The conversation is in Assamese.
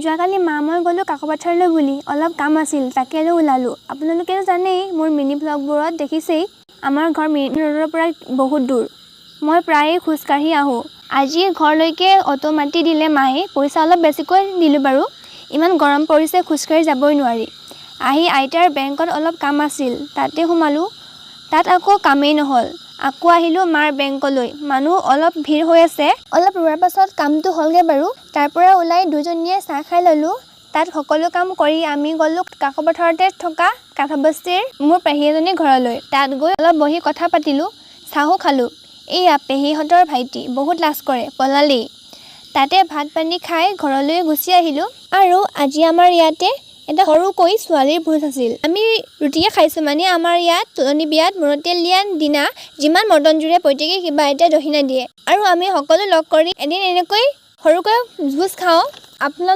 যোৱাকালি মা মই গ'লোঁ কাকপথাৰলৈ বুলি অলপ কাম আছিল তাকেলৈ ওলালোঁ। আপোনালোকেও জানেই মোৰ মিনি ব্লগবোৰত দেখিছেই আমাৰ ঘৰ মেইন ৰোডৰ পৰা বহুত দূৰ। মই প্ৰায়ে খোজকাঢ়ি আহোঁ। আজি ঘৰলৈকে অটো মাতি দিলে মায়ে, পইচা অলপ বেছিকৈ দিলোঁ বাৰু। ইমান গৰম পৰিছে খোজকাঢ়ি যাবই নোৱাৰি। আহি আইতাৰ বেংকত অলপ কাম আছিল তাতে সোমালোঁ। তাত আকৌ কামেই নহ'ল। আকৌ আহিলোঁ মাৰ বেংকলৈ। মানুহ অলপ ভিৰ হৈ আছে। অলপ ৰোৱাৰ পাছত কামটো হ'লগৈ বাৰু। তাৰ পৰা ওলাই দুজনীয়ে চাহ খাই ল'লোঁ। তাত সকলো কাম কৰি আমি গ'লোঁ কাকপথাৰতে থকা কাঠবস্তিৰ মোৰ পেহী এজনীৰ ঘৰলৈ। তাত গৈ অলপ বহি কথা পাতিলোঁ, চাহো খালোঁ। এইয়া পেহীহঁতৰ ভাইটি বহুত লাজ কৰে, পলালেই। তাতে ভাত পানী খাই ঘৰলৈ গুচি আহিলোঁ। আৰু আজি আমাৰ ইয়াতে এটা সৰুকৈ ছোৱালীৰ ভোজ আছিল। আমি ৰুটিয়ে খাইছোঁ, মানে আমাৰ ইয়াত তুলনি বিয়াত মূৰত তেল দিয়া দিনা যিমান মৰ্টন জুৰে প্ৰত্যেকেই কিবা এটা দক্ষিণা দিয়ে। আৰু আমি সকলো লগ কৰি এদিন এনেকৈ সৰুকৈ ভোজ খাওঁ। আপোনালোক